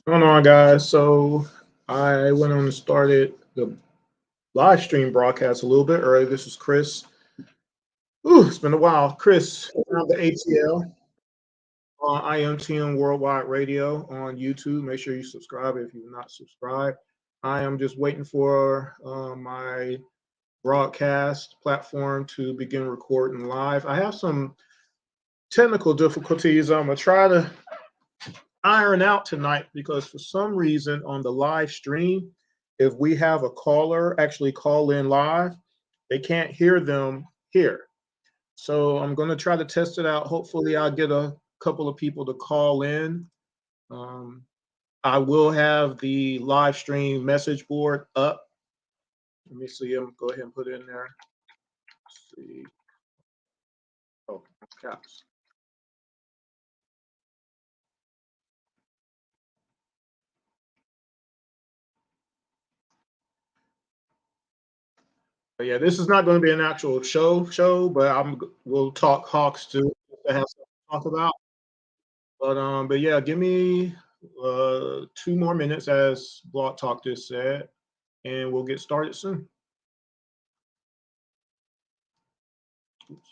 Going on, guys? So I went on and started the live stream broadcast a little bit early. This is Chris. Ooh, it's been a while. Chris from the ATL on IMTM Worldwide Radio on YouTube. Make sure you subscribe if you're not subscribed. I am just waiting for my broadcast platform to begin recording live. I have some technical difficulties. I'm gonna try to iron out tonight because for some reason on the live stream, if we have a caller actually call in live, they can't hear them here. So I'm going to try to test it out. Hopefully, I'll get a couple of people to call in. Um, I will have the live stream message board up. Let me see. I'm go ahead and put it in there. Let's see. Oh, caps. But yeah, this is not going to be an actual show, but we'll talk Hawks too to have something to talk about. But yeah, give me 2 more minutes as Blog Talk just said, and we'll get started soon. Oops.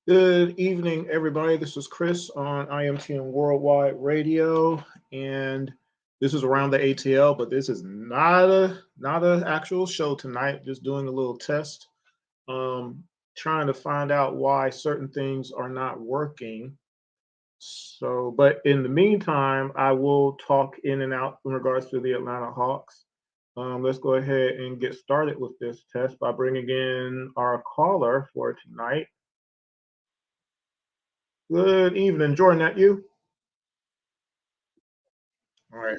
Good evening, everybody. This is Chris on IMTN Worldwide Radio, and this is around the ATL. But this is not a actual show tonight. Just doing a little test, um, trying to find out why certain things are not working. So, but in the meantime, I will talk in and out in regards to the Atlanta Hawks. Let's go ahead and get started with this test by bringing in our caller for tonight. Good evening, Jordan. That you? All right.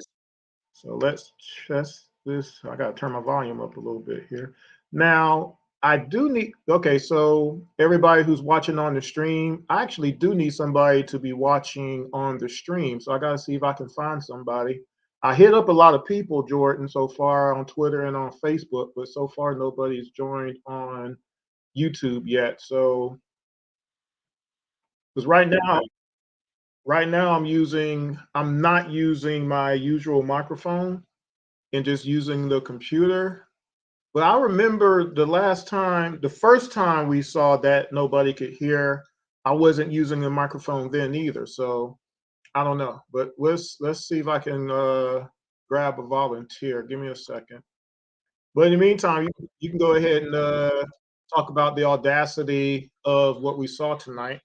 So let's test this. I got to turn my volume up a little bit here. Now, I do need, okay, so everybody who's watching on the stream, I actually do need somebody to be watching on the stream. So I got to see if I can find somebody. I hit up a lot of people, Jordan, so far on Twitter and on Facebook, but so far nobody's joined on YouTube yet. So, because right now I'm not using my usual microphone and just using the computer. But I remember the first time we saw that nobody could hear, I wasn't using the microphone then either. So I don't know. But let's see if I can grab a volunteer. Give me a second. But in the meantime, you can go ahead and talk about the audacity of what we saw tonight.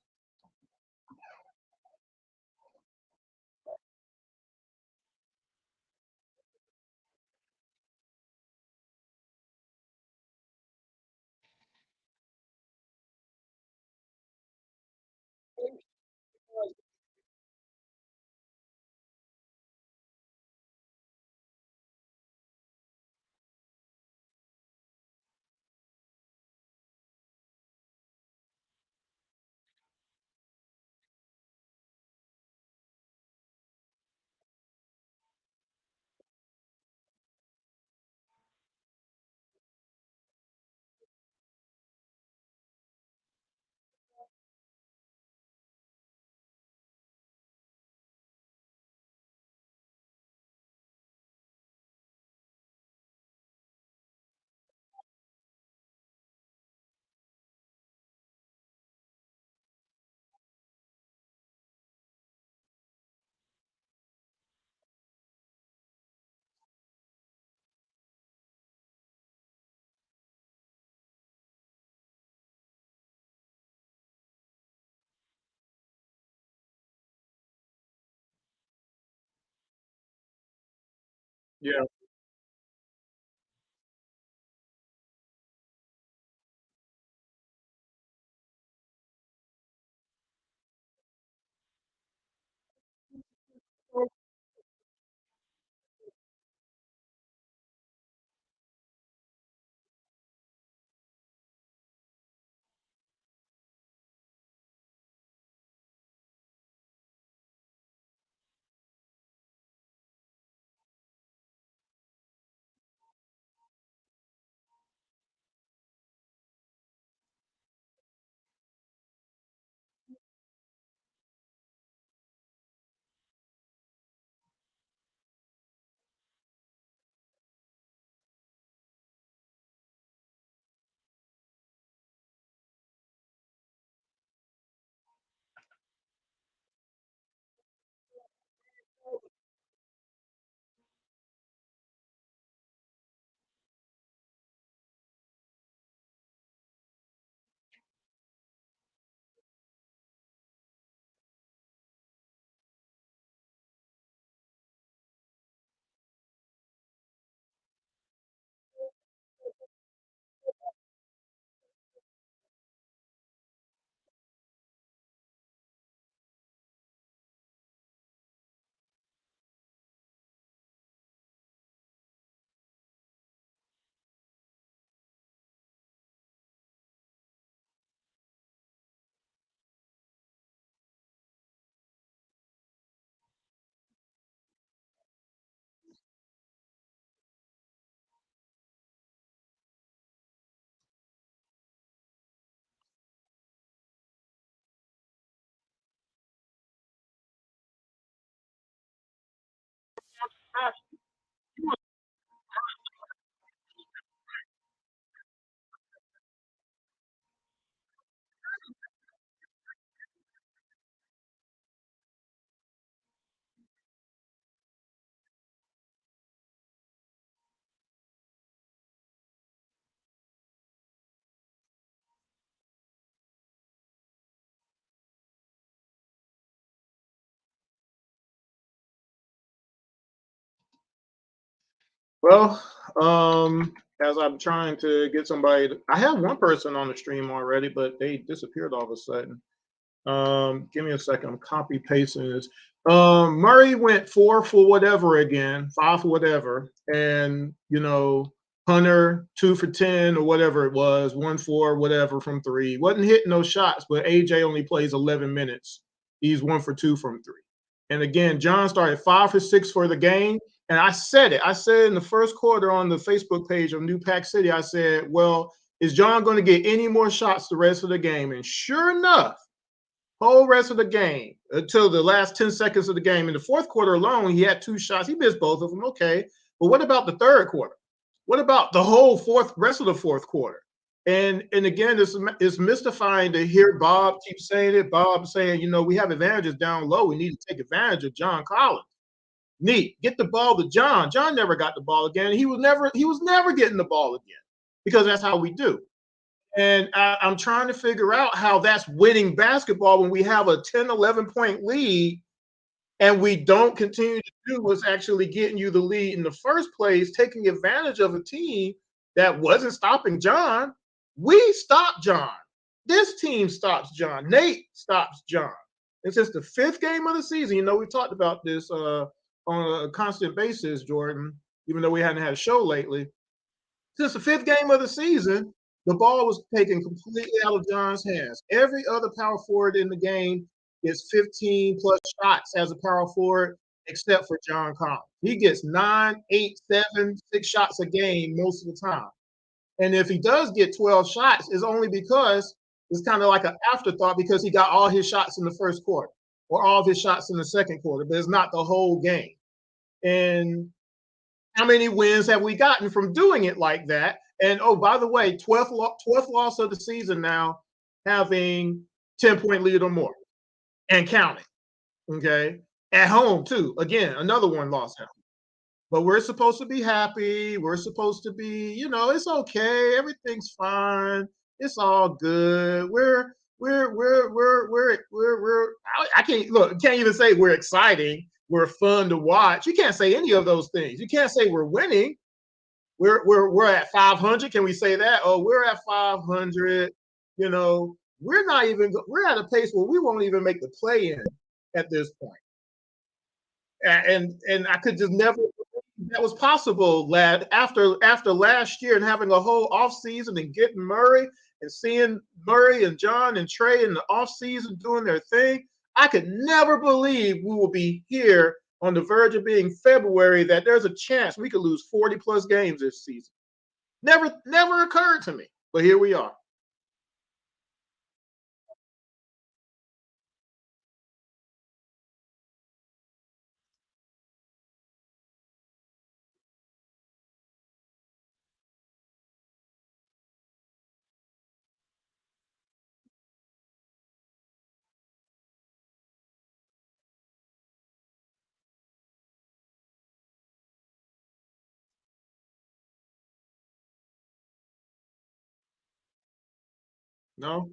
Yeah. Well, as I'm trying to get somebody, I have one person on the stream already, but they disappeared all of a sudden. Give me a second. I'm copy pasting this. Murray went 4 for whatever again, 5 for whatever, and Hunter 2 for 10 or whatever it was, 1 for whatever from three. Wasn't hitting those shots, but AJ only plays 11 minutes. He's 1 for 2 from three. And again, John started 5 for 6 for the game. And I said it. I said in the first quarter on the Facebook page of New Pack City, I said, well, is John going to get any more shots the rest of the game? And sure enough, whole rest of the game until the last 10 seconds of the game. In the fourth quarter alone, he had 2 shots. He missed both of them. Okay. But what about the third quarter? What about the whole rest of the fourth quarter? And again, it's mystifying to hear Bob keep saying it. Bob saying, we have advantages down low. We need to take advantage of John Collins. Neat. Get the ball to John. John never got the ball again. He was never getting the ball again because that's how we do. And I'm trying to figure out how that's winning basketball when we have a 10, 11 point lead and we don't continue to do what's actually getting you the lead in the first place, taking advantage of a team that wasn't stopping John. We stopped John. This team stops John. Nate stops John. And since the 5th game of the season, we talked about this on a constant basis, Jordan, even though we hadn't had a show lately. Since the 5th game of the season, the ball was taken completely out of John's hands. Every other power forward in the game gets 15 plus shots as a power forward, except for John Collins. He gets 9, 8, 7, 6 shots a game most of the time. And if he does get 12 shots, it's only because it's kind of like an afterthought because he got all his shots in the first quarter or all of his shots in the second quarter, but it's not the whole game. And how many wins have we gotten from doing it like that? And oh, by the way, 12th loss of the season now, having 10-point lead or more and counting. Okay. At home, too. Again, another one loss now. But we're supposed to be happy. We're supposed to be, it's okay. Everything's fine. It's all good. I can't even say we're exciting. We're fun to watch. You can't say any of those things. You can't say we're winning. We're at 500. Can we say that? Oh, we're at 500. We're not even. We're at a pace where we won't even make the play in at this point. And I could just never believe that was possible, lad. After last year and having a whole off season and getting Murray and seeing Murray and John and Trey in the off season doing their thing, I could never believe we will be here on the verge of being February that there's a chance we could lose 40 plus games this season. Never occurred to me, but here we are. No,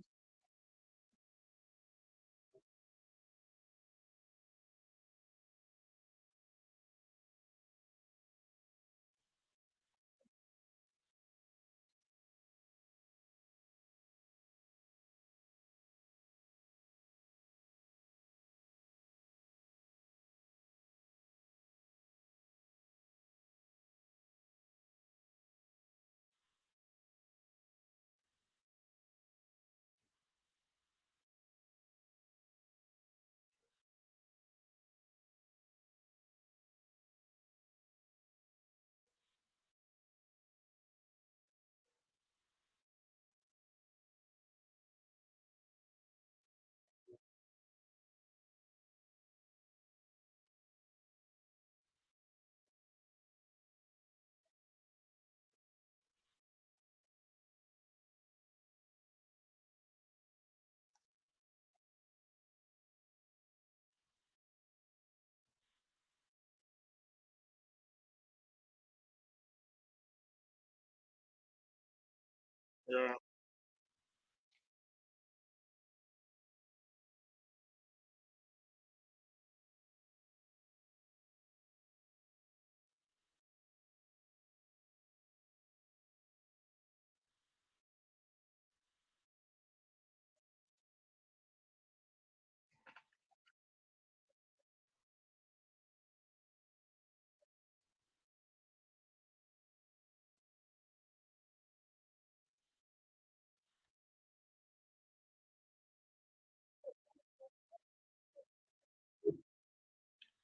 yeah.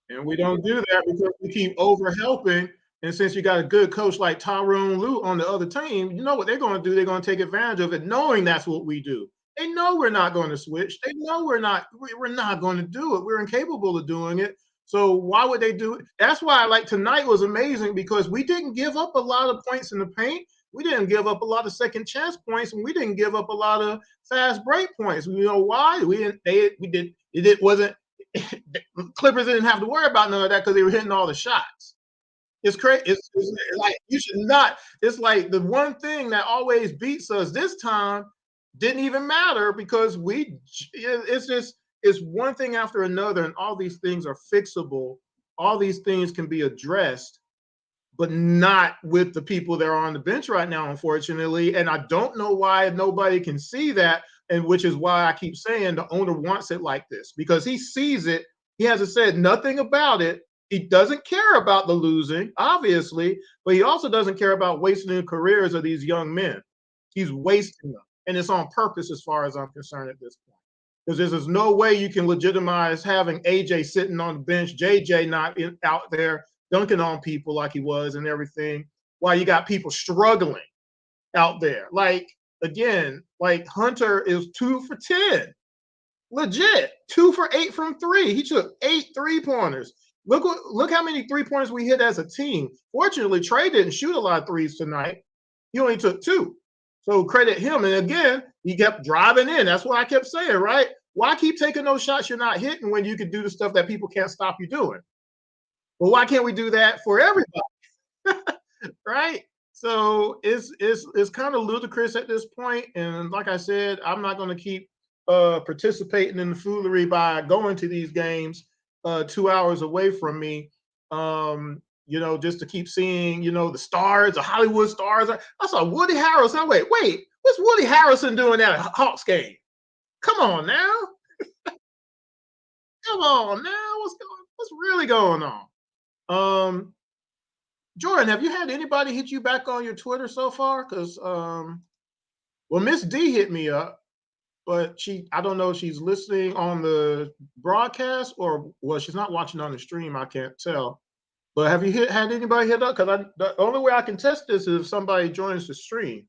And we don't do that because we keep over helping. And since you got a good coach like Tyrone Lue on the other team, you know what they're going to do? They're going to take advantage of it, knowing that's what we do. They know we're not going to switch. They know we're not going to do it. We're incapable of doing it. So why would they do it? That's why like tonight was amazing because we didn't give up a lot of points in the paint. We didn't give up a lot of second chance points, and we didn't give up a lot of fast break points. You know why? We did it wasn't Clippers didn't have to worry about none of that because they were hitting all the shots. It's crazy. It's like you should not. It's like the one thing that always beats us this time didn't even matter because we. It's just it's one thing after another, and all these things are fixable. All these things can be addressed, but not with the people that are on the bench right now, unfortunately. And I don't know why nobody can see that, and which is why I keep saying the owner wants it like this because he sees it. He hasn't said nothing about it. He doesn't care about the losing, obviously, but he also doesn't care about wasting the careers of these young men. He's wasting them, and it's on purpose, as far as I'm concerned at this point. Because there's no way you can legitimize having AJ sitting on the bench, JJ not out there dunking on people like he was and everything, while you got people struggling out there. Like, again, like Hunter is 2 for 10. Legit. 2 for 8 from three. He took 8 3-pointers. Look how many 3-pointers we hit as a team. Fortunately, Trey didn't shoot a lot of threes tonight. He only took 2. So credit him. And again, he kept driving in. That's what I kept saying, right? Why keep taking those shots you're not hitting when you can do the stuff that people can't stop you doing? Well, why can't we do that for everybody? Right? So it's kind of ludicrous at this point. And like I said, I'm not going to keep participating in the foolery by going to these games 2 hours away from me. Just to keep seeing, the stars, the Hollywood stars. I saw Woody Harrelson. Wait, what's Woody Harrelson doing at a Hawks game? Come on now. Come on now. What's really going on? Um, Jordan, have you had anybody hit you back on your Twitter so far? Because well, Miss D hit me up, but I don't know if she's listening on the broadcast or well, she's not watching on the stream. I can't tell. But have you had anybody hit up? Because the only way I can test this is if somebody joins the stream.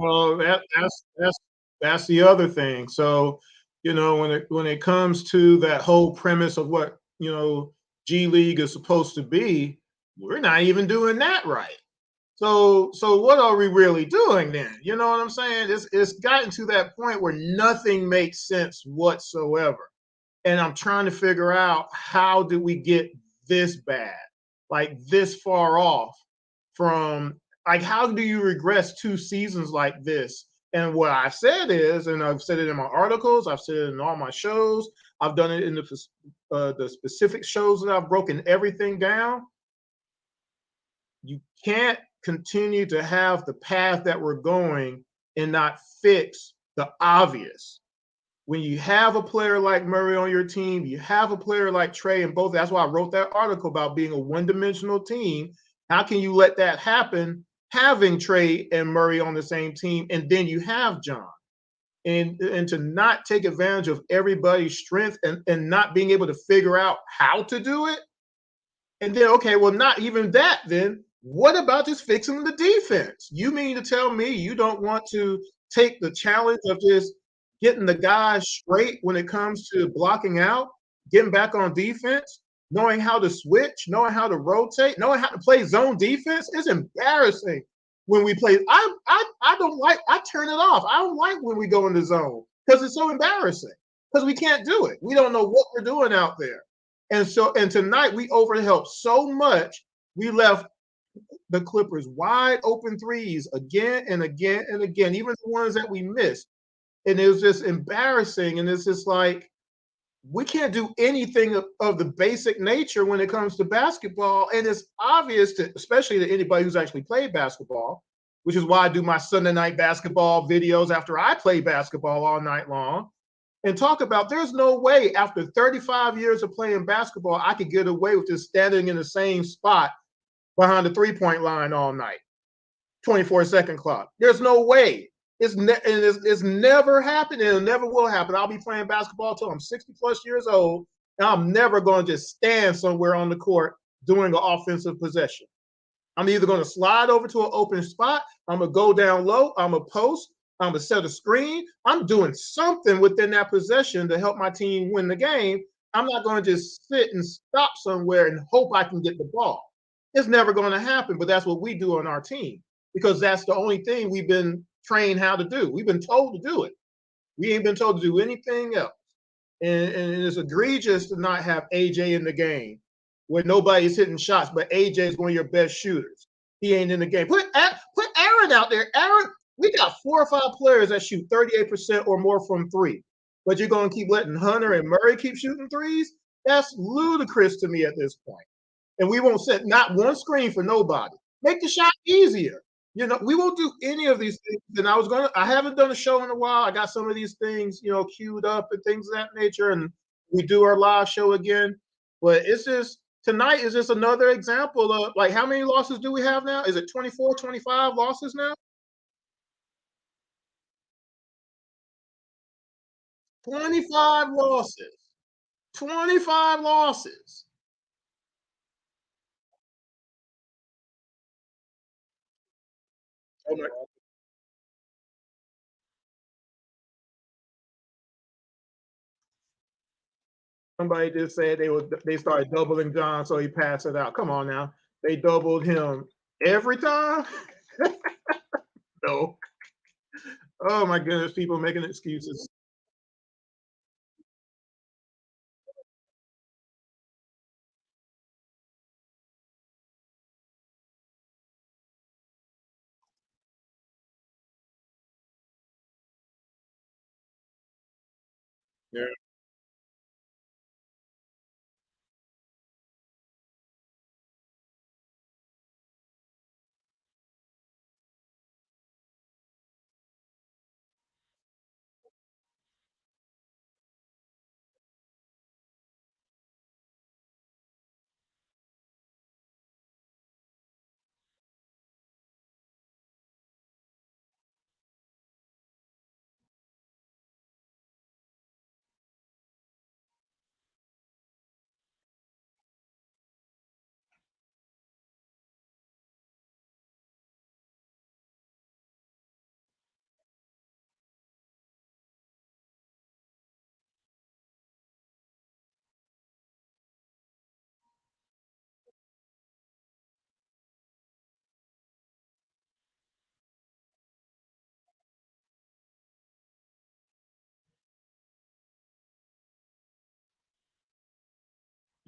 Well, that's the other thing. So, when it comes to that whole premise of what, G League is supposed to be, we're not even doing that right. So what are we really doing then? You know what I'm saying? It's gotten to that point where nothing makes sense whatsoever. And I'm trying to figure out, how did we get this bad? Like, this far off from, like, how do you regress 2 seasons like this? And what I've said is, and I've said it in my articles, I've said it in all my shows, I've done it in the specific shows that I've broken everything down. You can't continue to have the path that we're going and not fix the obvious. When you have a player like Murray on your team, you have a player like Trey, and both. That's why I wrote that article about being a one-dimensional team. How can you let that happen, having Trey and Murray on the same team, and then you have John? And to not take advantage of everybody's strength, and not being able to figure out how to do it. And then, okay, well, not even that, then what about just fixing the defense? You mean to tell me you don't want to take the challenge of just getting the guys straight when it comes to blocking out, getting back on defense, knowing how to switch, knowing how to rotate, knowing how to play zone defense? It's embarrassing when we play. I don't like, I turn it off. I don't like when we go in the zone because it's so embarrassing, because we can't do it. We don't know what we're doing out there. And tonight we overhelped so much, we left the Clippers wide open threes again and again and again, even the ones that we missed. And it was just embarrassing. And it's just like, we can't do anything of the basic nature when it comes to basketball. And it's obvious to, especially to anybody who's actually played basketball, which is why I do my Sunday night basketball videos after I play basketball all night long, and talk about, there's no way after 35 years of playing basketball I could get away with just standing in the same spot behind the 3-point line all night, 24-second clock. There's no way. It's never happened, and it never will happen. I'll be playing basketball till I'm 60 plus years old, and I'm never going to just stand somewhere on the court doing an offensive possession. I'm either going to slide over to an open spot, I'm going to go down low, I'm going to post, I'm going to set a screen. I'm doing something within that possession to help my team win the game. I'm not going to just sit and stop somewhere and hope I can get the ball. It's never going to happen, but that's what we do on our team, because that's the only thing we've been trained how to do. We've been told to do it. We ain't been told to do anything else. And it's egregious to not have AJ in the game where nobody's hitting shots, but AJ is one of your best shooters. He ain't in the game. Put Aaron out there. Aaron, we got 4 or 5 players that shoot 38% or more from three, but you're going to keep letting Hunter and Murray keep shooting threes? That's ludicrous to me at this point. And we won't set not one screen for nobody. Make the shot easier. We won't do any of these things. And I haven't done a show in a while. I got some of these things, queued up and things of that nature. And we do our live show again. But it's just, tonight is just another example of, like, how many losses do we have now? Is it 24, 25 losses now? 25 losses. 25 losses. Oh my God. Somebody just said they started doubling John, so he passed it out. Come on now. They doubled him every time? No. Oh my goodness, people making excuses. Yeah.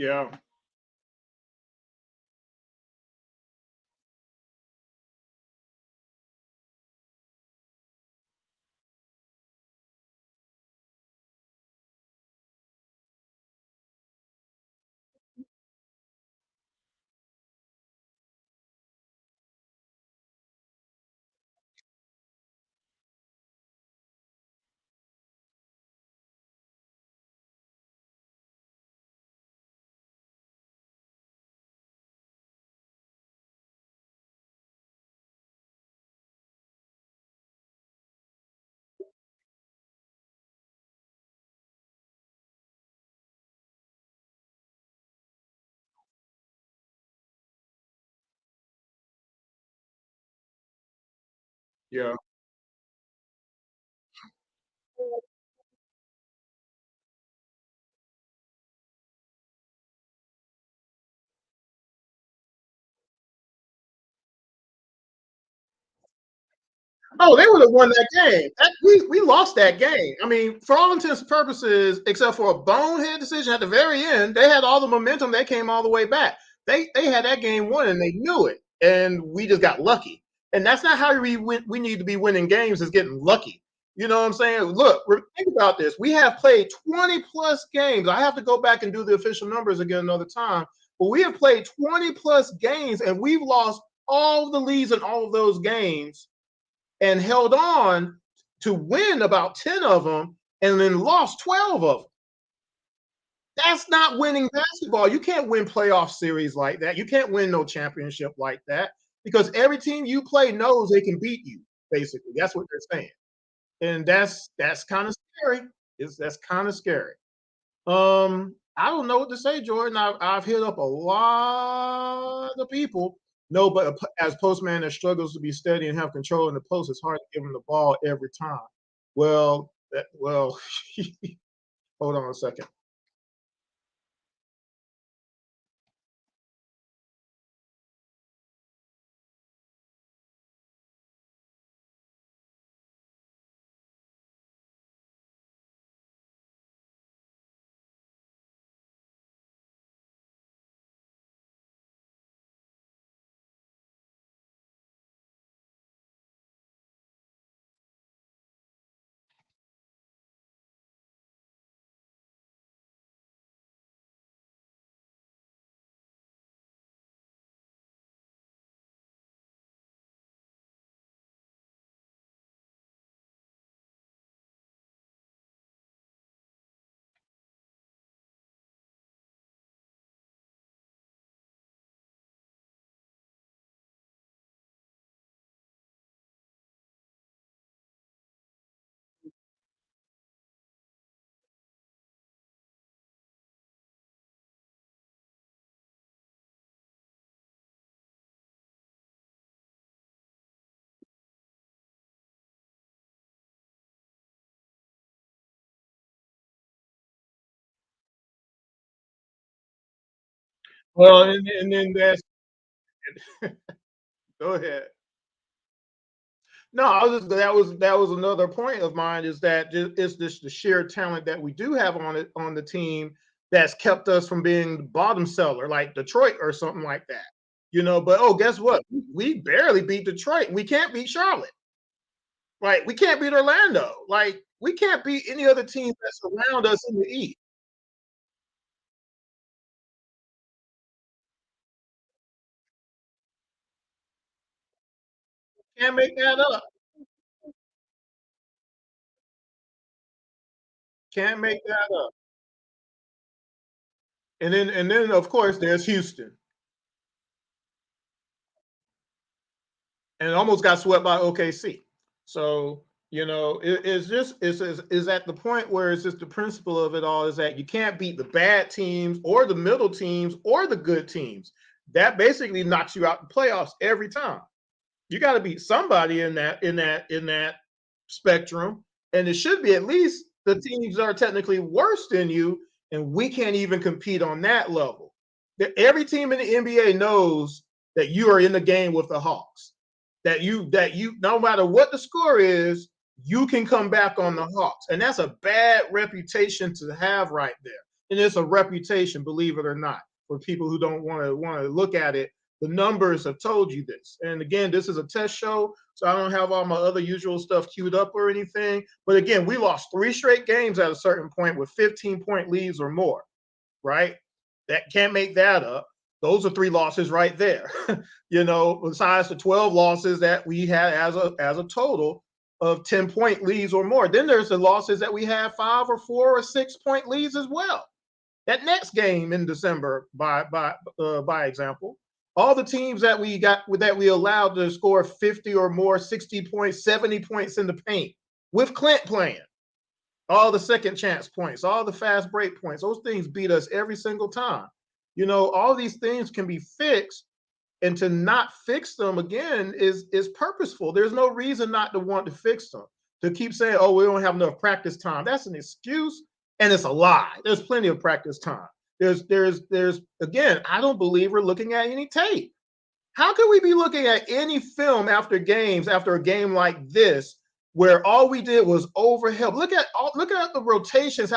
Yeah. Yeah. Oh, they would have won that game. We lost that game. I mean, for all intents and purposes, except for a bonehead decision at the very end, they had all the momentum. They came all the way back. They had that game won and they knew it, and we just got lucky. And that's not how we win. We need to be winning games. Is getting lucky. You know what I'm saying? Look, think about this. We have played 20 plus games. I have to go back and do the official numbers again another time. But we have played 20 plus games, and we've lost all the leads in all of those games and held on to win about 10 of them and then lost 12 of them. That's not winning basketball. You can't win playoff series like that. You can't win no championship like that because every team you play knows they can beat you, basically. That's what they're saying. And that's kind of scary. That's kind of scary. I don't know what to say, Jordan. I've hit up a lot of people. No, but as postman that struggles to be steady and have control in the post, it's hard to give him the ball every time. Well, hold on a second. Well, and then that's go ahead. No, I was just, that was another point of mine is that it's this the sheer talent that we do have on it on the team that's kept us from being the bottom seller like Detroit or something like that. But oh, guess what? We barely beat Detroit. We can't beat Charlotte. Like we can't beat Orlando. Like we can't beat any other teams that surround us in the East. Can't make that up. Can't make that up. And then of course there's Houston. And almost got swept by OKC. So it's just is at the point where it's just the principle of it all is that you can't beat the bad teams or the middle teams or the good teams. That basically knocks you out the playoffs every time. You got to beat somebody in that spectrum, and it should be at least the teams that are technically worse than you, and we can't even compete on that level. Every team in the NBA knows that you are in the game with the Hawks. That you no matter what the score is, you can come back on the Hawks, and that's a bad reputation to have right there. and it's a reputation, believe it or not. For people who don't want to look at it, the numbers have told you this. And again, this is a test show, so I don't have all my other usual stuff queued up or anything. But again, we lost 3 straight games at a certain point with 15-point leads or more, right? That can't make that up. Those are 3 losses right there. Besides the 12 losses that we had as a total of 10-point leads or more. Then there's the losses that we had 5 or 4 or 6-point leads as well. That next game in December, by example, all the teams that we allowed to score 50 or more, 60 points, 70 points in the paint with Clint playing, all the second chance points, all the fast break points, those things beat us every single time. All these things can be fixed, and to not fix them again is purposeful. There's no reason not to want to fix them. To keep saying, "Oh, we don't have enough practice time," that's an excuse, and it's a lie. There's plenty of practice time. There's again, I don't believe we're looking at any tape. How can we be looking at any film after a game like this, where all we did was overhelp? Look at the rotations.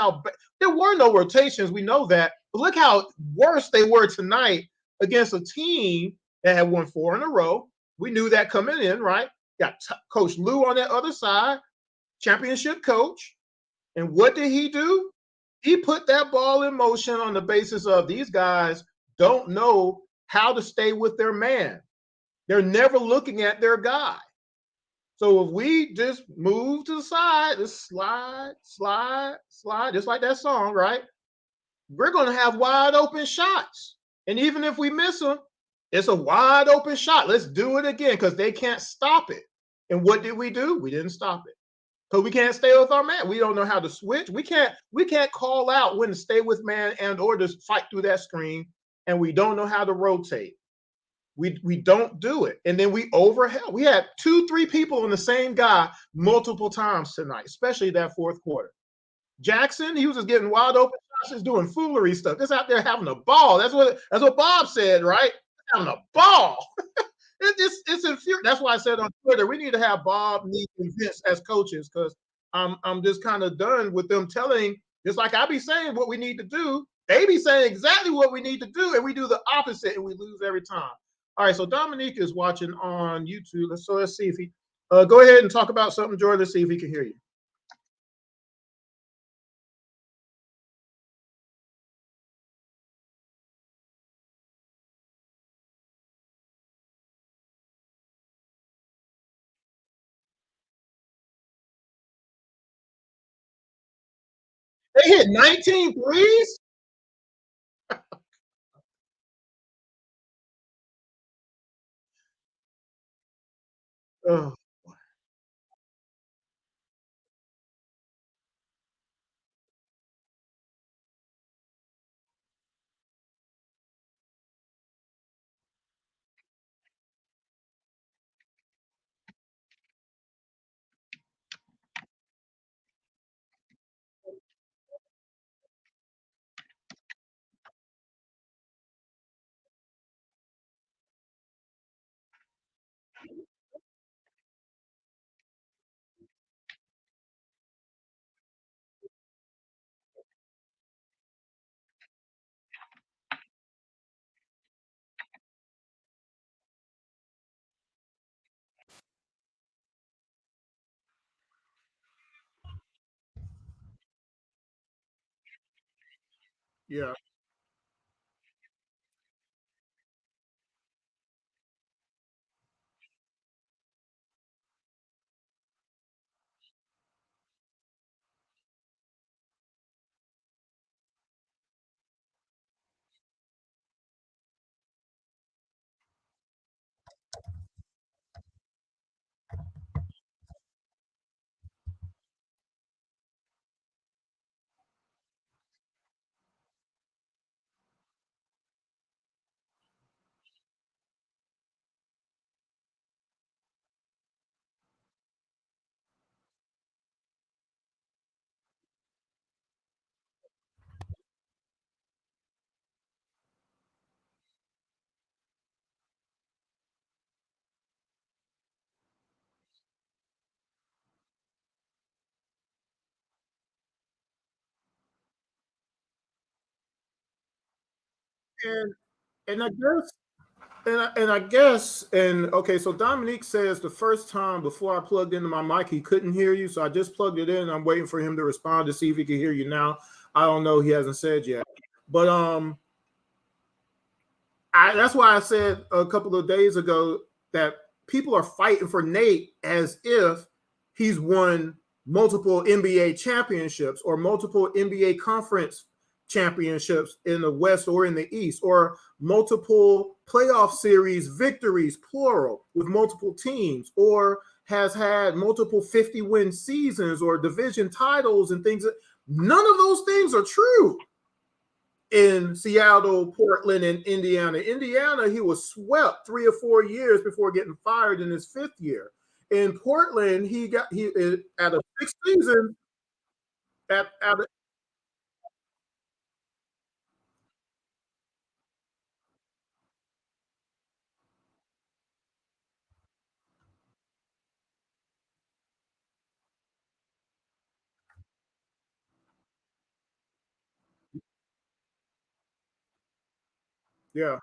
There were no rotations. We know that, but look how worse they were tonight against a team that had won 4 in a row. We knew that coming in, right? Got Coach Lou on that other side, championship coach. And what did he do? He put that ball in motion on the basis of these guys don't know how to stay with their man. They're never looking at their guy. So if we just move to the side, just slide, slide, slide, just like that song, right? We're going to have wide open shots. And even if we miss them, it's a wide open shot. Let's do it again because they can't stop it. And what did we do? We didn't stop it because we can't stay with our man. We don't know how to switch. We can't call out when to stay with man and or just fight through that screen. And we don't know how to rotate. We don't do it. And then we overhelp. We had 2-3 people on the same guy multiple times tonight, especially that fourth quarter. Jackson, he was just getting wide open shots, just doing foolery stuff. Just out there having a ball. That's what Bob said, right? Having a ball. It's infuriating. That's why I said on Twitter, we need to have Bob, Neek, and Vince as coaches because I'm just kind of done with them telling, just like I be saying what we need to do. They be saying exactly what we need to do, and we do the opposite, and we lose every time. All right, so Dominique is watching on YouTube. So let's see if he go ahead and talk about something, Jordan. Let's see if he can hear you. They hit 19 threes? Oh, yeah. and and I guess and okay, so Dominique says the first time before I plugged into my mic, he couldn't hear you. So I just plugged it in. I'm waiting for him to respond to see if he can hear you now. I don't know. He hasn't said yet. But that's why I said a couple of days ago that people are fighting for Nate as if he's won multiple NBA championships or multiple NBA conference championships in the West or in the East, or multiple playoff series victories, plural, with multiple teams, or has had multiple 50-win seasons or division titles and things. None of those things are true in Seattle, Portland, and Indiana. Indiana, he was swept 3 or 4 years before getting fired in his 5th year. In Portland, he at a 6th season at a, yeah.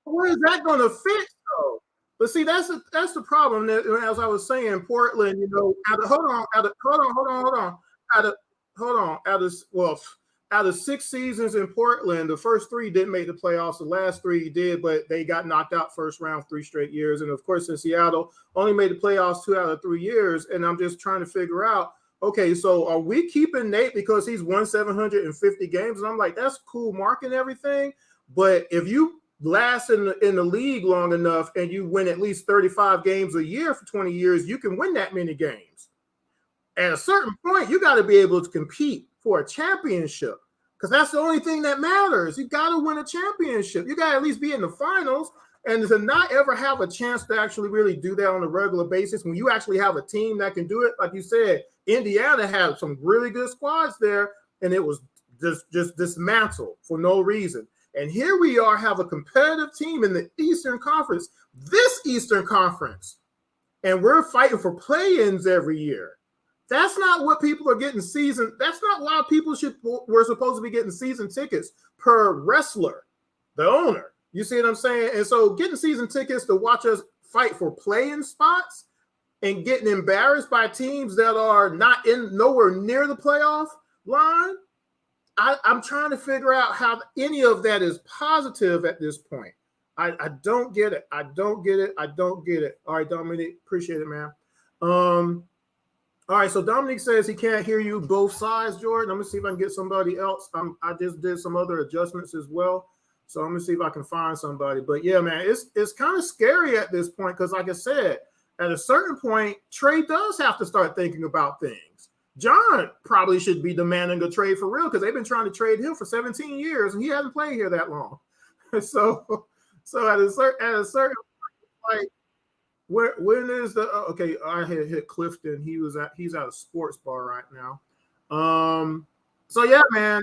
Where is that going to fit though? But see, that's the problem. As I was saying, Portland, hold on, out of hold on, out of 6 seasons in Portland, the first 3 didn't make the playoffs. The last 3 did, but they got knocked out first round 3 straight years. And of course, in Seattle, only made the playoffs 2 out of 3 years. And I'm just trying to figure out, okay, so are we keeping Nate because he's won 750 games? And I'm like, that's cool, mark and everything. But if you last in the league long enough and you win at least 35 games a year for 20 years, you can win that many games. At a certain point, you got to be able to compete for a championship because that's the only thing that matters. You got to win a championship. You got to at least be in the finals. And to not ever have a chance to actually really do that on a regular basis, when you actually have a team that can do it, like you said, Indiana had some really good squads there, and it was just dismantled for no reason. And here we are, have a competitive team in the Eastern Conference, this Eastern Conference, and we're fighting for play-ins every year. That's not what people are getting season. That's not why people were supposed to be getting season tickets per wrestler, the owner. You see what I'm saying? And so getting season tickets to watch us fight for play-in spots and getting embarrassed by teams that are not in nowhere near the playoff line, I'm trying to figure out how any of that is positive at this point. I don't get it. I don't get it. I don't get it. All right, Dominic, appreciate it, man. All right, so Dominic says he can't hear you both sides, Jordan. I'm gonna see if I can get somebody else. I just did some other adjustments as well, so I'm gonna see if I can find somebody. But yeah, man, it's kind of scary at this point because, like I said, at a certain point, Trey does have to start thinking about things. John probably should be demanding a trade for real because they've been trying to trade him for 17 years and he hasn't played here that long. so, so at a certain like when is the okay? I had hit Clifton. He's at a sports bar right now. So yeah, man.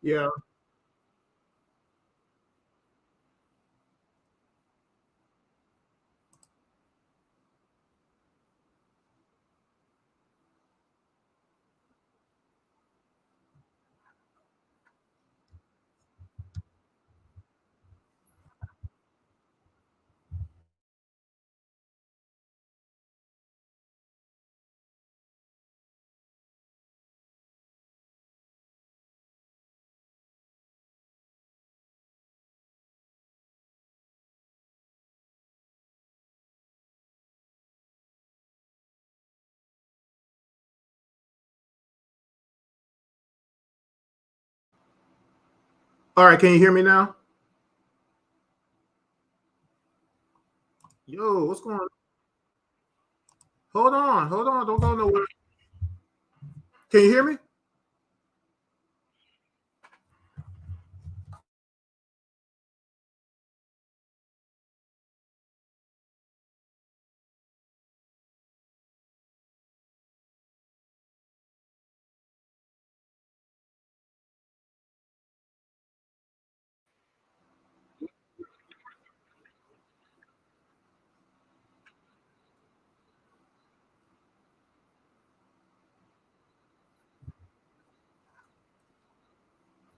Yeah. All right. Can you hear me now? Yo, what's going on? Hold on. Hold on. Don't go nowhere. Can you hear me?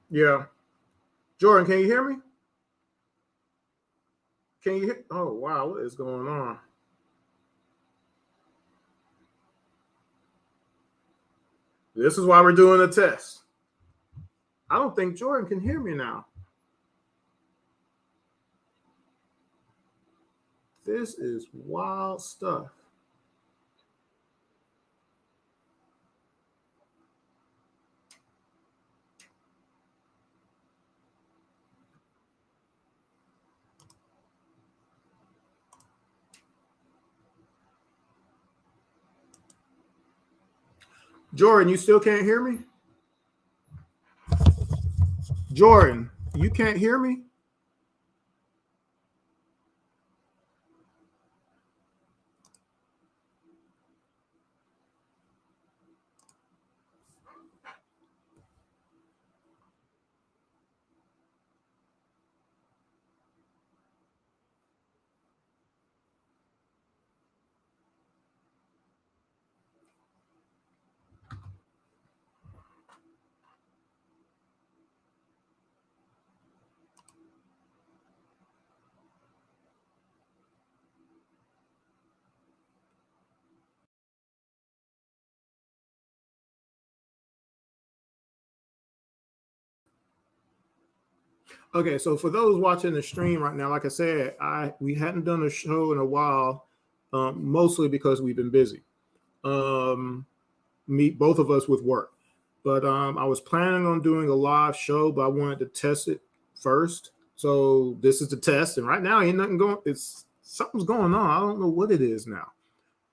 Yeah. Jordan, can you hear me? Can you hear? Oh, wow. What is going on? This is why we're doing a test. I don't think Jordan can hear me now. This is wild stuff. Jordan, you still can't hear me? Jordan, you can't hear me? Okay, so for those watching the stream right now, like I said, I we hadn't done a show in a while, mostly because we've been busy. Um, me, both of us with work. But I was planning on doing a live show, but I wanted to test it first. So this is the test, and right now ain't nothing going. It's something's going on. I don't know what it is now.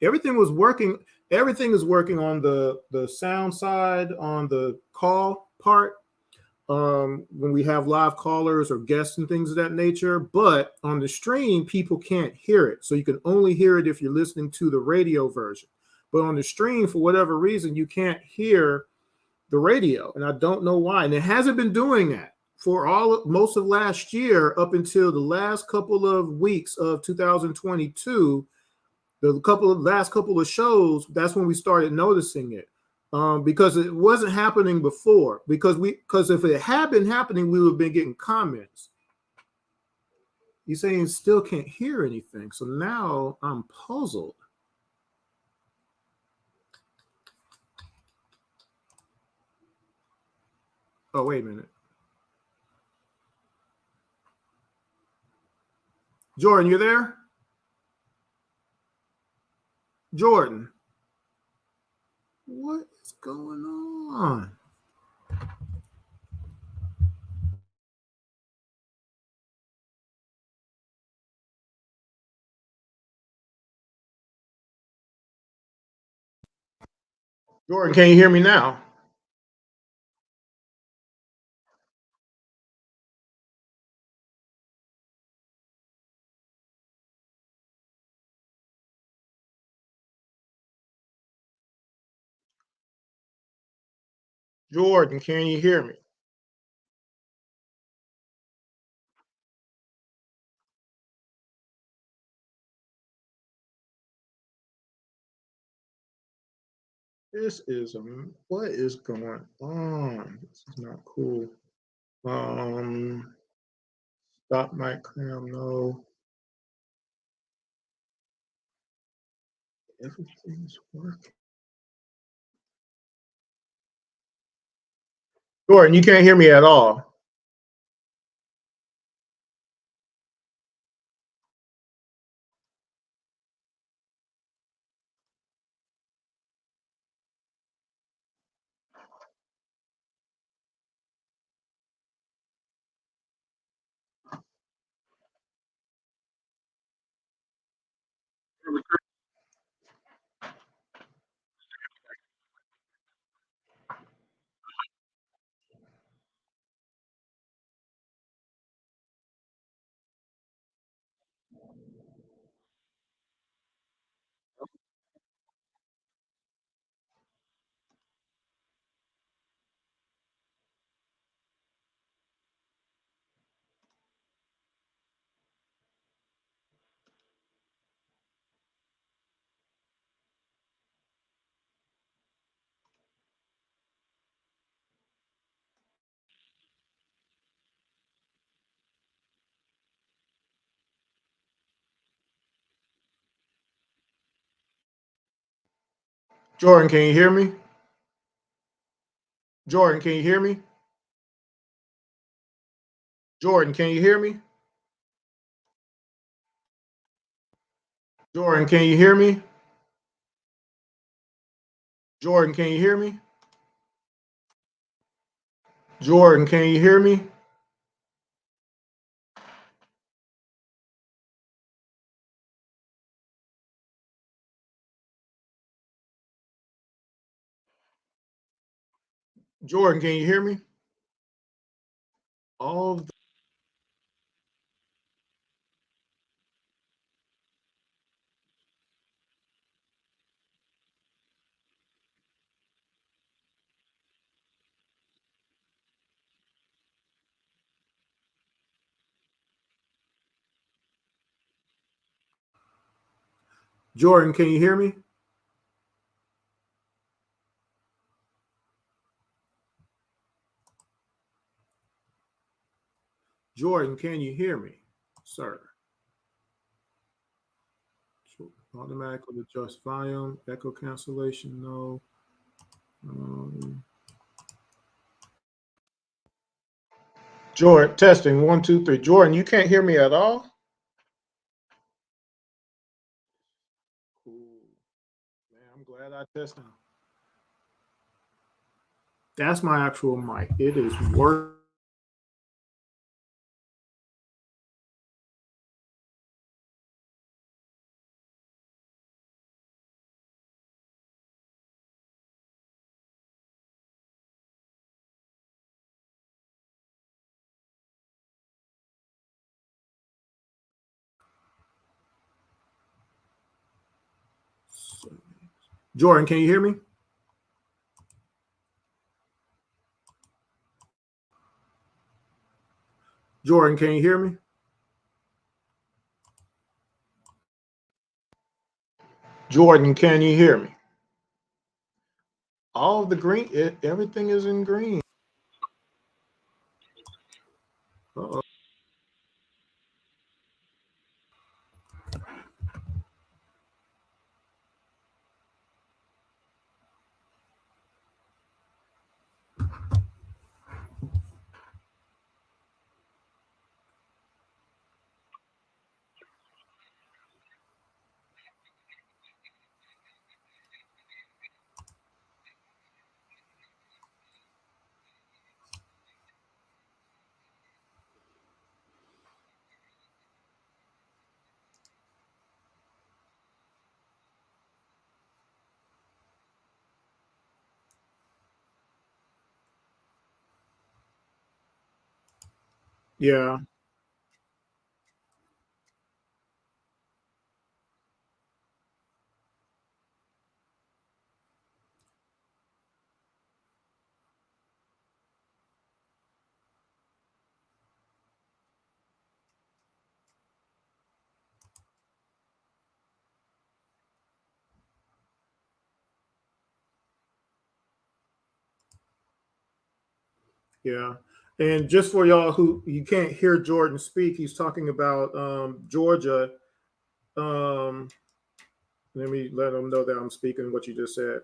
Everything was working. Everything is working on the sound side, on the call part, when we have live callers or guests and things of that nature. But on the stream, people can't hear it. So you can only hear it if you're listening to the radio version. But on the stream, for whatever reason, you can't hear the radio. And I don't know why. And it hasn't been doing that for most of last year up until the last couple of weeks of 2022. The last couple of shows, that's when we started noticing it, because it wasn't happening before. Because if it had been happening, we would have been getting comments. He's saying still can't hear anything, so now I'm puzzled. Oh, wait a minute, Jordan, you there? Jordan, what is going on? Jordan, can you hear me now? Jordan, can you hear me? This is what is going on? This is not cool. Um, Stop my cram. No, everything's working. Jordan, you can't hear me at all. Jordan, can you hear me? Jordan, can you hear me? Jordan, can you hear me? Jordan, can you hear me? Jordan, can you hear me? Jordan, can you hear me? Jordan, can you hear me? All of the- Jordan, can you hear me? Jordan, can you hear me, sir? Automatically adjust volume, echo cancellation, no. Um, Jordan, testing 1, 2, 3. Jordan, you can't hear me at all? Cool. Man, I'm glad I tested. That's my actual mic. It is working. Jordan, can you hear me? Jordan, can you hear me? Jordan, can you hear me? All of the green, everything is in green. Uh-oh. Yeah. Yeah. And just for y'all who you can't hear Jordan speak, he's talking about Georgia. Um, Let me let him know that I'm speaking what you just said.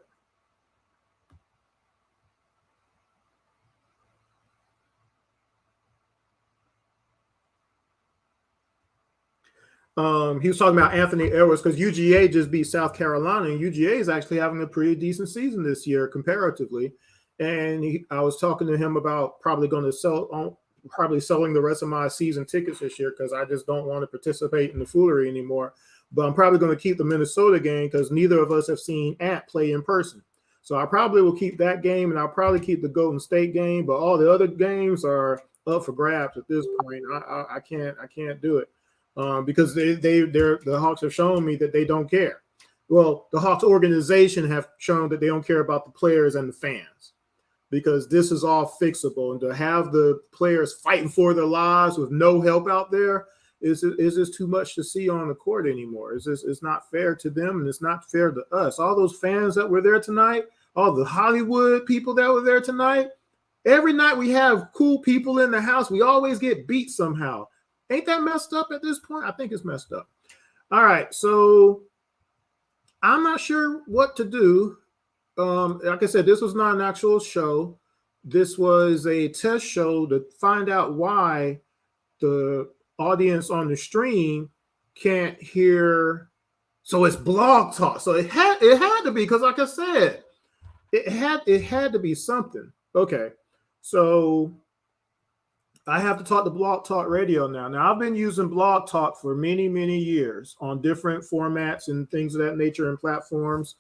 He was talking about Anthony Edwards because UGA just beat South Carolina, and UGA is actually having a pretty decent season this year comparatively. And I was talking to him about probably going to probably selling the rest of my season tickets this year because I just don't want to participate in the foolery anymore. But I'm probably going to keep the Minnesota game because neither of us have seen Ant play in person. So I probably will keep that game, and I'll probably keep the Golden State game. But all the other games are up for grabs at this point. I can't do it because the Hawks have shown me that they don't care. Well, the Hawks organization have shown that they don't care about the players and the fans because this is all fixable. And to have the players fighting for their lives with no help out there is just too much to see on the court anymore. It's not fair to them, and it's not fair to us. All those fans that were there tonight, all the Hollywood people that were there tonight, every night we have cool people in the house. We always get beat somehow. Ain't that messed up at this point? I think it's messed up. All right, so I'm not sure what to do. Like I said, this was not an actual show. This was a test show to find out why the audience on the stream can't hear. So it's Blog Talk. So it had to be because, like I said, it had to be something. Okay, so I have to talk to Blog Talk Radio now. Now, I've been using Blog Talk for many, many years on different formats and things of that nature and platforms.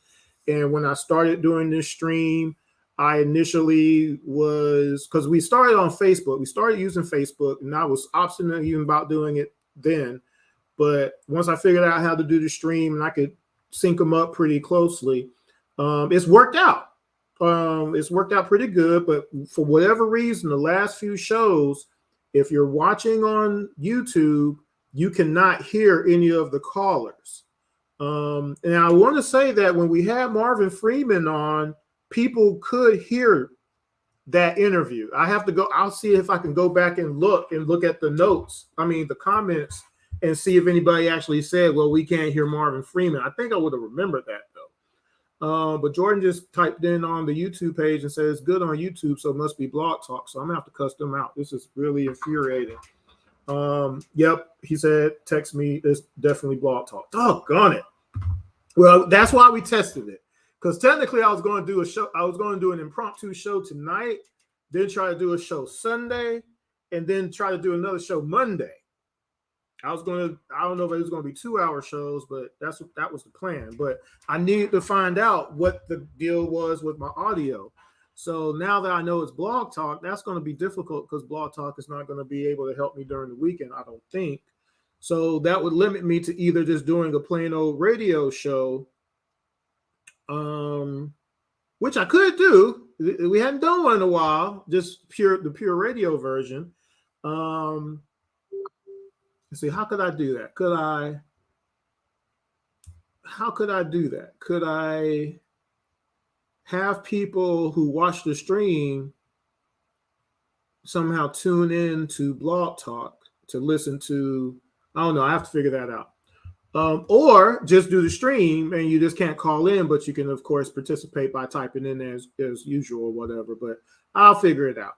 And when I started doing this stream, I initially was, because we started on Facebook. We started using Facebook, and I was obstinate even about doing it then. But once I figured out how to do the stream and I could sync them up pretty closely, it's worked out. It's worked out pretty good. But for whatever reason, the last few shows, if you're watching on YouTube, you cannot hear any of the callers. And I want to say that when we had Marvin Freeman on, people could hear that interview. I have to go. I'll see if I can go back and look at the notes. I mean, the comments, and see if anybody actually said, well, we can't hear Marvin Freeman. I think I would have remembered that, though. But Jordan just typed in on the YouTube page and says, good on YouTube, so it must be Blog Talk. So I'm going to have to cuss them out. This is really infuriating. Yep, he said, text me. It's definitely Blog Talk. Doggone it. Well, that's why we tested it. Because technically I was going to do a show. I was going to do an impromptu show tonight, then try to do a show Sunday, and then try to do another show Monday. I don't know if it was going to be 2-hour shows, but that was the plan. But I needed to find out what the deal was with my audio. So now that I know it's Blog Talk, that's going to be difficult because Blog Talk is not going to be able to help me during the weekend, I don't think. So that would limit me to either just doing a plain old radio show, which I could do. We hadn't done one in a while, just the pure radio version. Let's see, how could I do that? How could I do that? Could I have people who watch the stream somehow tune in to Blog Talk to listen to? I don't know. I have to figure that out. Or just do the stream and you just can't call in, but you can, of course, participate by typing in as usual or whatever. But I'll figure it out.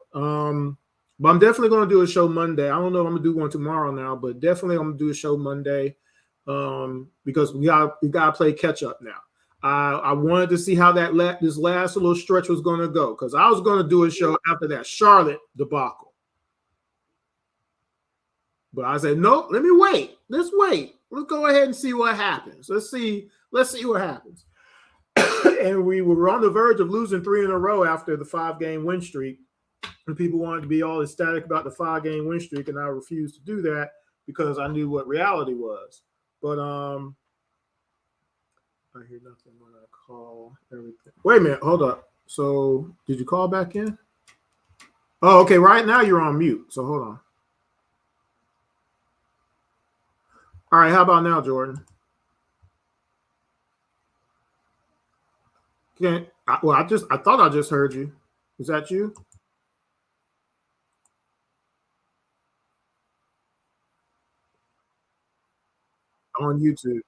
But I'm definitely going to do a show Monday. I don't know if I'm going to do one tomorrow now, but definitely I'm going to do a show Monday because we got to play catch up now. I wanted to see how this last little stretch was going to go because I was going to do a show after that Charlotte debacle. But I said, no, let me wait. Let's wait. Let's go ahead and see what happens. Let's see what happens. And we were on the verge of losing 3 in a row after the 5-game win streak. And people wanted to be all ecstatic about the 5-game win streak, and I refused to do that because I knew what reality was. But I hear nothing when I call everything. Wait a minute, hold up. So did you call back in? Oh, okay. Right now you're on mute. So hold on. All right, how about now, Jordan? I thought I just heard you. Is that you? on YouTube.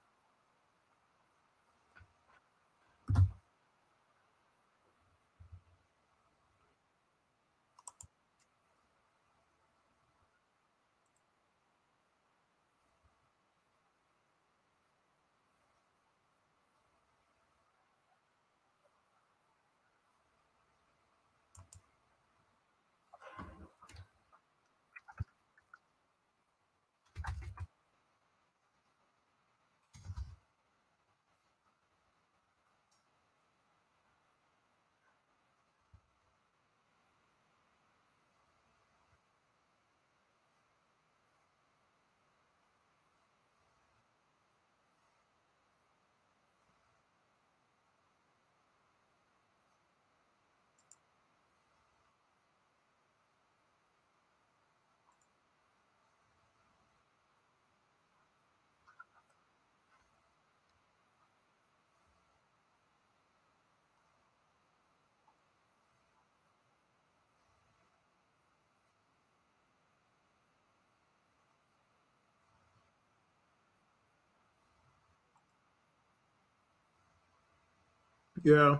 Yeah.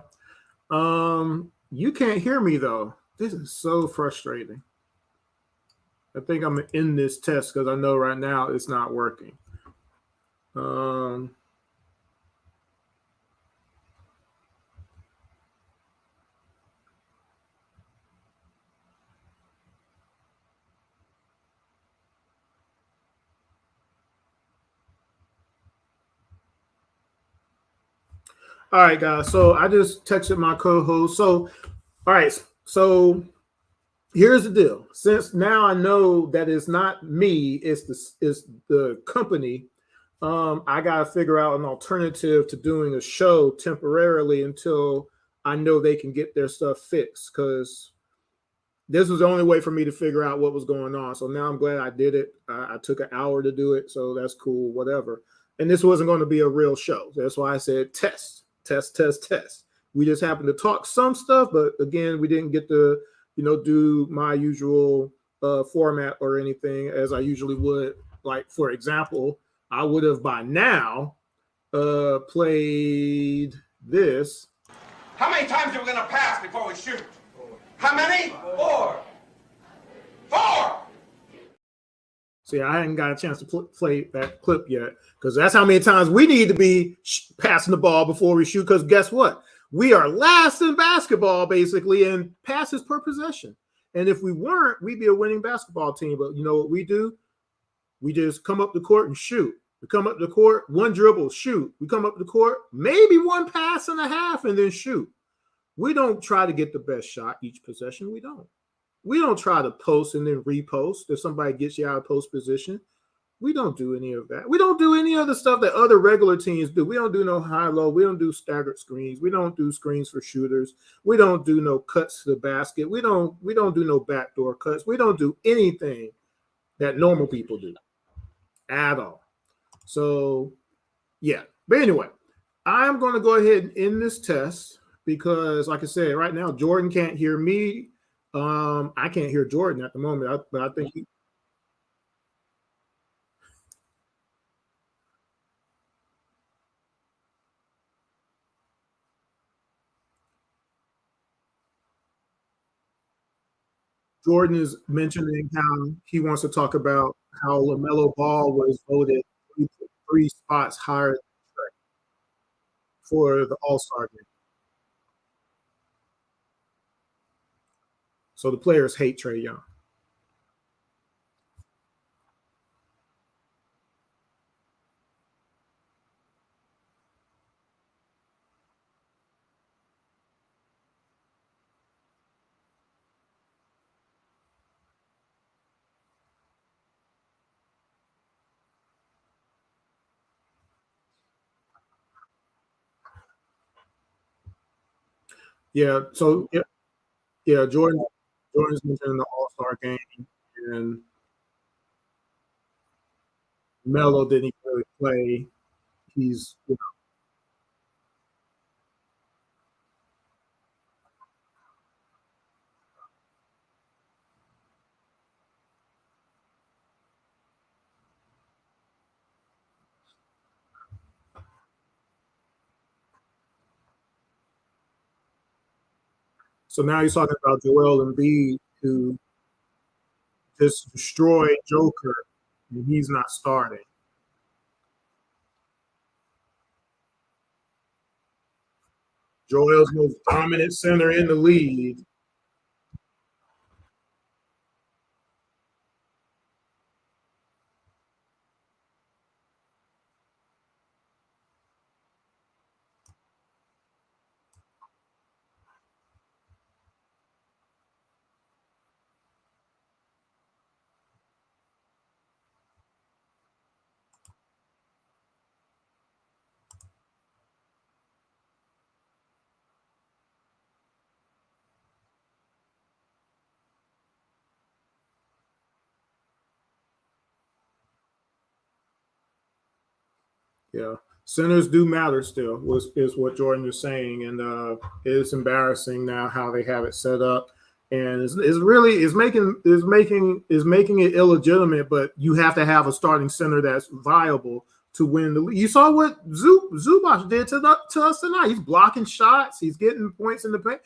You can't hear me though. This is so frustrating. I think I'm gonna end this test because I know right now it's not working. Um, all right, guys. So I just texted my co-host. So, all right. So here's the deal. Since now I know that it's not me, it's the company. I gotta figure out an alternative to doing a show temporarily until I know they can get their stuff fixed. Because this was the only way for me to figure out what was going on. So now I'm glad I did it. I took an hour to do it, so that's cool. Whatever. And this wasn't going to be a real show. That's why I said test, test, test, test. We just happened to talk some stuff, but again, we didn't get to, do my usual format or anything as I usually would. Like for example, I would have by now played this. How many times are we going to pass before we shoot? How many? Four. Four! See, I hadn't got a chance to play that clip yet because that's how many times we need to be passing the ball before we shoot. Because guess what? We are last in basketball, basically, in passes per possession. And if we weren't, we'd be a winning basketball team. But you know what we do? We just come up the court and shoot. We come up the court, one dribble, shoot. We come up the court, maybe one pass and a half, and then shoot. We don't try to get the best shot each possession. We don't. We don't try to post and then repost if somebody gets you out of post position. We don't do any of that. We don't do any of the stuff that other regular teams do. We don't do no high low. We don't do staggered screens. We don't do screens for shooters. We don't do no cuts to the basket. We don't do no backdoor cuts. We don't do anything that normal people do at all. So yeah. But anyway, I'm going to go ahead and end this test because, like I said, right now Jordan can't hear me. I can't hear Jordan at the moment, but I think Jordan is mentioning how he wants to talk about how LaMelo Ball was voted three spots higher for the All Star game. So the players hate Trae Young. Yeah. So yeah, Jordan's mentioning the All Star game, and Melo didn't really play. He's So now he's talking about Joel Embiid, who just destroyed Joker, and he's not starting. Joel's most dominant center in the league. Yeah, centers do matter still. Is what Jordan is saying, and it's embarrassing now how they have it set up, and it's really is making it illegitimate. But you have to have a starting center that's viable to win the league. You saw what Zubac did to us tonight. He's blocking shots. He's getting points in the paint.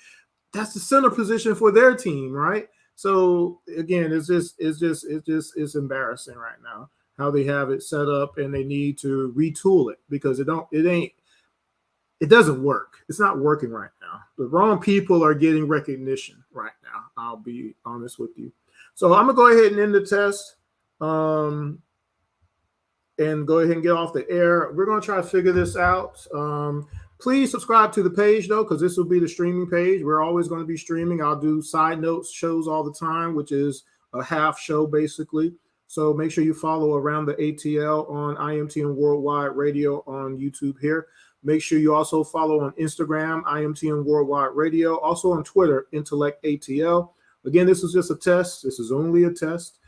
That's the center position for their team, right? So again, it's embarrassing right now how they have it set up, and they need to retool it because it doesn't work. It's not working right now. The wrong people are getting recognition right now. I'll be honest with you. So I'm gonna go ahead and end the test, and go ahead and get off the air. We're gonna try to figure this out. Please subscribe to the page though, because this will be the streaming page. We're always going to be streaming. I'll do side notes shows all the time, which is a half show basically. So make sure you follow Around the ATL on IMTN Worldwide Radio on YouTube here. Make sure you also follow on Instagram, IMTN Worldwide Radio. Also on Twitter, Intellect ATL. Again, this is just a test. This is only a test.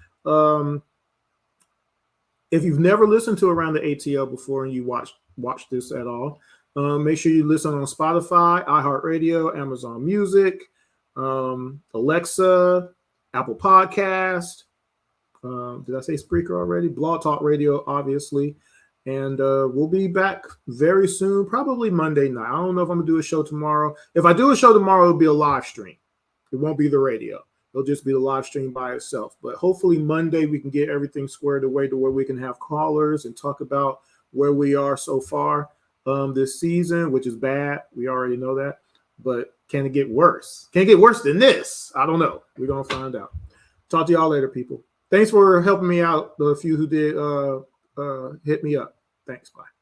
If you've never listened to Around the ATL before and you watch this at all, make sure you listen on Spotify, iHeartRadio, Amazon Music, Alexa, Apple Podcast. Did I say Spreaker already? Blog Talk Radio, obviously. And we'll be back very soon, probably Monday night. I don't know if I'm going to do a show tomorrow. If I do a show tomorrow, it'll be a live stream. It won't be the radio. It'll just be the live stream by itself. But hopefully Monday we can get everything squared away to where we can have callers and talk about where we are so far this season, which is bad. We already know that. But can it get worse? Can it get worse than this? I don't know. We're going to find out. Talk to y'all later, people. Thanks for helping me out, the few who did hit me up. Thanks. Bye.